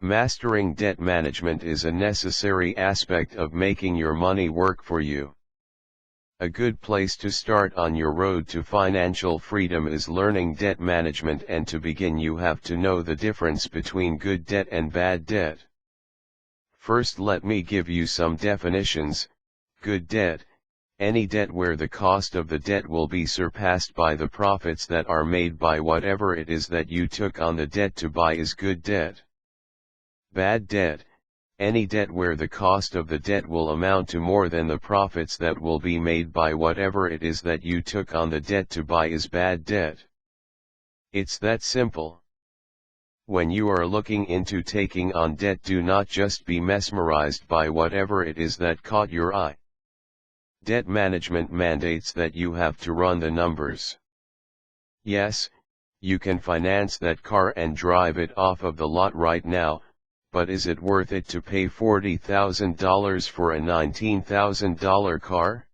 Mastering debt management is a necessary aspect of making your money work for you. A good place to start on your road to financial freedom is learning debt management, and to begin you have to know the difference between good debt and bad debt. First, let me give you some definitions. Good debt: any debt where the cost of the debt will be surpassed by the profits that are made by whatever it is that you took on the debt to buy is good debt. Bad debt: any debt where the cost of the debt will amount to more than the profits that will be made by whatever it is that you took on the debt to buy is bad debt. It's that simple. When you are looking into taking on debt, do not just be mesmerized by whatever it is that caught your eye. Debt management mandates that you have to run the numbers. Yes, you can finance that car and drive it off of the lot right now, but is it worth it to pay $40,000 for a $19,000 car?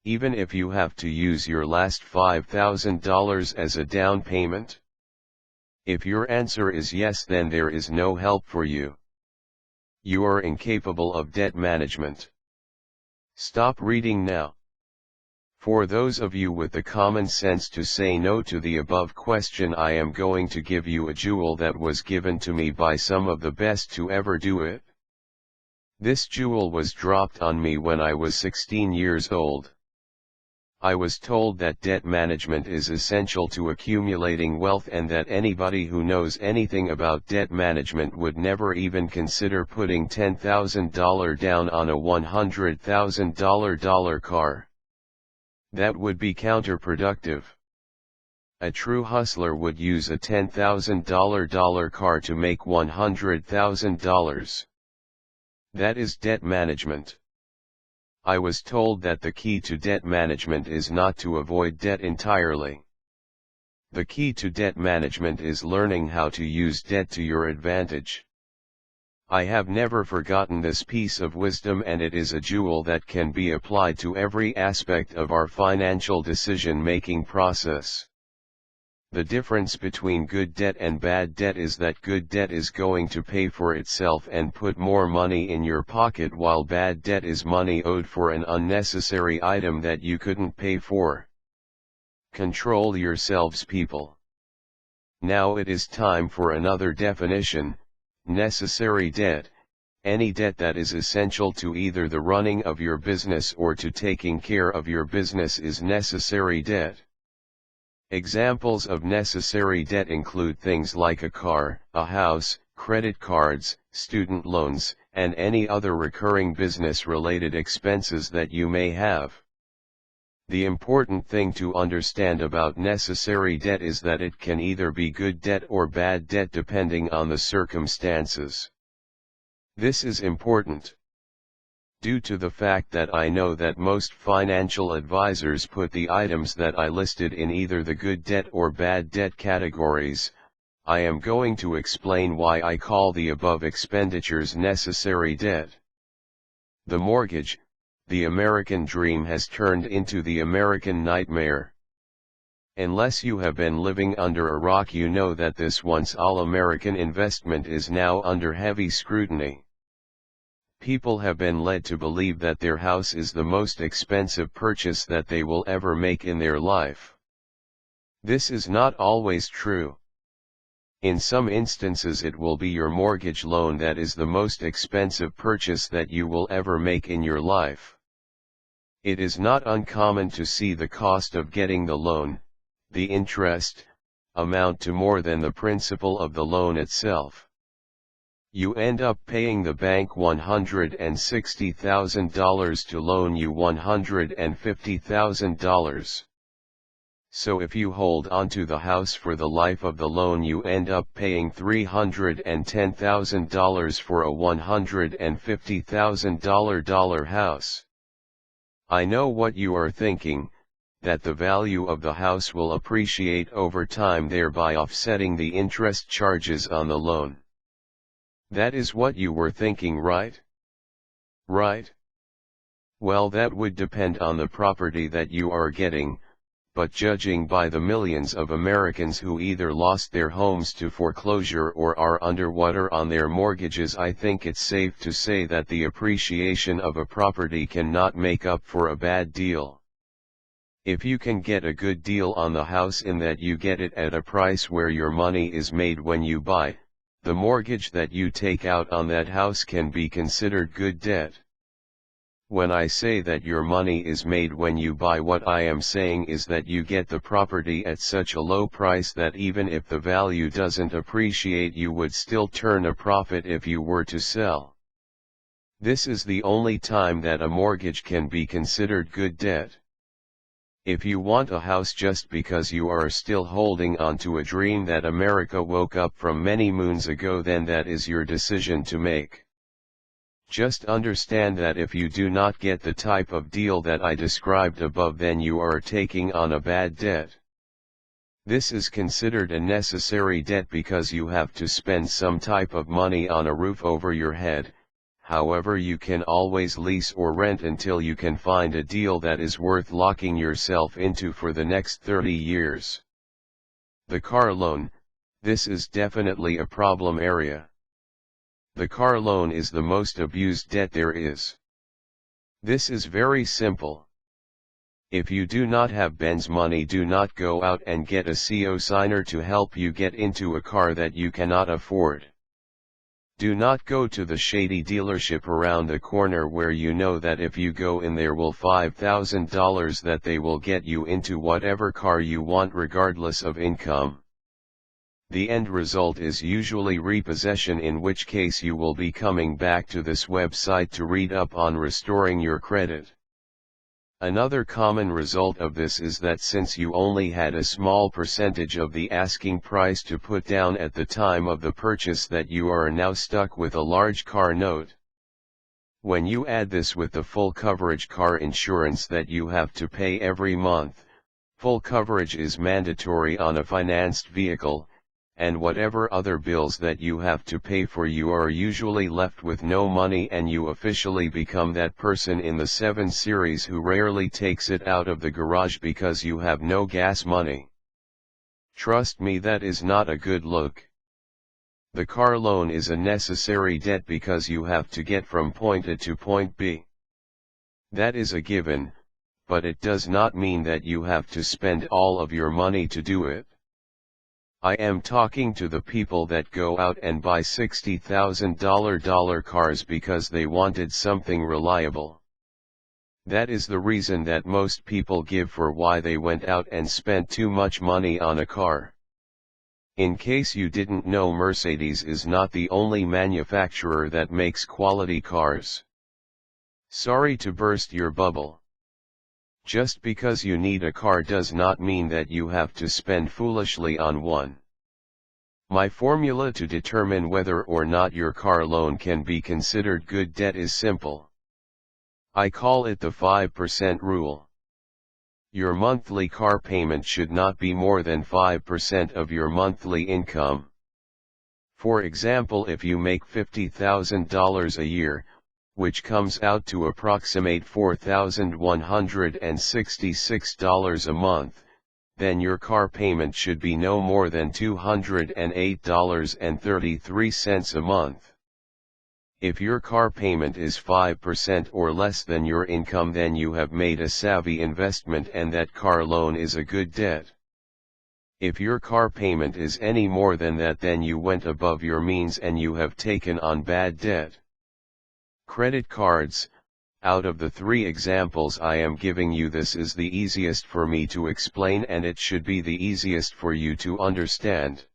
Even if you have to use your last $5,000 as a down payment? If your answer is yes, then there is no help for you. You are incapable of debt management. Stop reading now. For those of you with the common sense to say no to the above question, I am going to give you a jewel that was given to me by some of the best to ever do it. This jewel was dropped on me when I was 16 years old. I was told that debt management is essential to accumulating wealth, and that anybody who knows anything about debt management would never even consider putting $10,000 down on a $100,000 car. That would be counterproductive. A true hustler would use a $10,000 car to make $100,000. That is debt management. I was told that the key to debt management is not to avoid debt entirely. The key to debt management is learning how to use debt to your advantage. I have never forgotten this piece of wisdom, and it is a jewel that can be applied to every aspect of our financial decision-making process. The difference between good debt and bad debt is that good debt is going to pay for itself and put more money in your pocket, while bad debt is money owed for an unnecessary item that you couldn't pay for. Control yourselves, people. Now it is time for another definition. Necessary debt: any debt that is essential to either the running of your business or to taking care of your business is necessary debt. Examples of necessary debt include things like a car, a house, credit cards, student loans, and any other recurring business-related expenses that you may have. The important thing to understand about necessary debt is that it can either be good debt or bad debt depending on the circumstances. This is important due to the fact that I know that most financial advisors put the items that I listed in either the good debt or bad debt categories. I am going to explain why I call the above expenditures necessary debt. The mortgage, the American dream, has turned into the American nightmare. Unless you have been living under a rock, you know that this once all-American investment is now under heavy scrutiny. People have been led to believe that their house is the most expensive purchase that they will ever make in their life. This is not always true. In some instances it will be your mortgage loan that is the most expensive purchase that you will ever make in your life. It is not uncommon to see the cost of getting the loan, the interest, amount to more than the principal of the loan itself. You end up paying the bank $160,000 to loan you $150,000. So if you hold onto the house for the life of the loan, you end up paying $310,000 for a $150,000 house. I know what you are thinking, that the value of the house will appreciate over time, thereby offsetting the interest charges on the loan. That is what you were thinking, right? Right? Well, that would depend on the property that you are getting, but judging by the millions of Americans who either lost their homes to foreclosure or are underwater on their mortgages, I think it's safe to say that the appreciation of a property cannot make up for a bad deal. If you can get a good deal on the house in that you get it at a price where your money is made when you buy, the mortgage that you take out on that house can be considered good debt. When I say that your money is made when you buy, what I am saying is that you get the property at such a low price that even if the value doesn't appreciate, you would still turn a profit if you were to sell. This is the only time that a mortgage can be considered good debt. If you want a house just because you are still holding on to a dream that America woke up from many moons ago, then that is your decision to make. Just understand that if you do not get the type of deal that I described above, then you are taking on a bad debt. This is considered a necessary debt because you have to spend some type of money on a roof over your head. However, you can always lease or rent until you can find a deal that is worth locking yourself into for the next 30 years. The car loan, this is definitely a problem area. The car loan is the most abused debt there is. This is very simple. If you do not have Ben's money, do not go out and get a co-signer to help you get into a car that you cannot afford. Do not go to the shady dealership around the corner where you know that if you go in there will $5,000 that they will get you into whatever car you want regardless of income. The end result is usually repossession, in which case you will be coming back to this website to read up on restoring your credit. Another common result of this is that since you only had a small percentage of the asking price to put down at the time of the purchase, that you are now stuck with a large car note. When you add this with the full coverage car insurance that you have to pay every month, full coverage is mandatory on a financed vehicle, and whatever other bills that you have to pay for, you are usually left with no money, and you officially become that person in the 7 Series who rarely takes it out of the garage because you have no gas money. Trust me, that is not a good look. The car loan is a necessary debt because you have to get from point A to point B. That is a given, but it does not mean that you have to spend all of your money to do it. I am talking to the people that go out and buy $60,000 cars because they wanted something reliable. That is the reason that most people give for why they went out and spent too much money on a car. In case you didn't know, Mercedes is not the only manufacturer that makes quality cars. Sorry to burst your bubble. Just because you need a car does not mean that you have to spend foolishly on one. My formula to determine whether or not your car loan can be considered good debt is simple. I call it the 5% rule. Your monthly car payment should not be more than 5% of your monthly income. For example, if you make $50,000 a year, which comes out to approximate $4,166 a month, then your car payment should be no more than $208.33 a month. If your car payment is 5% or less than your income, then you have made a savvy investment, and that car loan is a good debt. If your car payment is any more than that, then you went above your means and you have taken on bad debt. Credit cards. Out of the 3 examples I am giving you, this is the easiest for me to explain, and it should be the easiest for you to understand.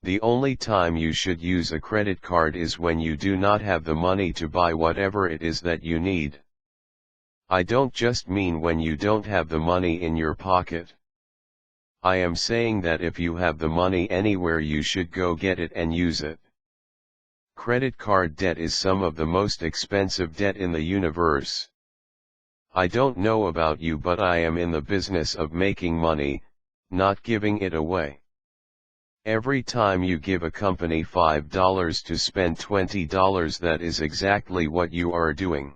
The only time you should use a credit card is when you do not have the money to buy whatever it is that you need. I don't just mean when you don't have the money in your pocket. I am saying that if you have the money anywhere, you should go get it and use it. Credit card debt is some of the most expensive debt in the universe. I don't know about you, but I am in the business of making money, not giving it away. Every time you give a company $5 to spend $20, that is exactly what you are doing.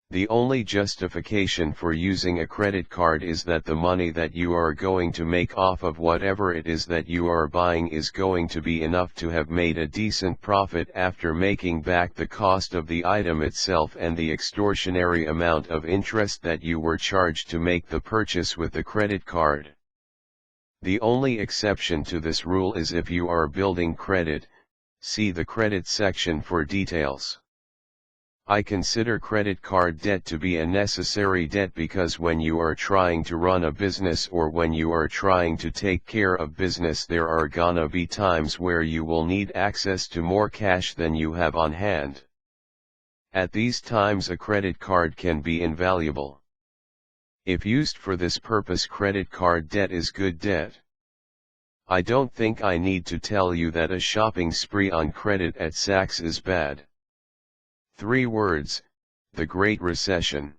The only justification for using a credit card is that the money that you are going to make off of whatever it is that you are buying is going to be enough to have made a decent profit after making back the cost of the item itself and the extortionary amount of interest that you were charged to make the purchase with the credit card. The only exception to this rule is if you are building credit. See the credit section for details. I consider credit card debt to be a necessary debt because when you are trying to run a business or when you are trying to take care of business, there are gonna be times where you will need access to more cash than you have on hand. At these times a credit card can be invaluable. If used for this purpose, credit card debt is good debt. I don't think I need to tell you that a shopping spree on credit at Saks is bad. 3 words, the Great Recession.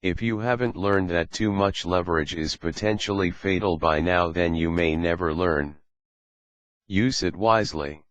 If you haven't learned that too much leverage is potentially fatal by now, then you may never learn. Use it wisely.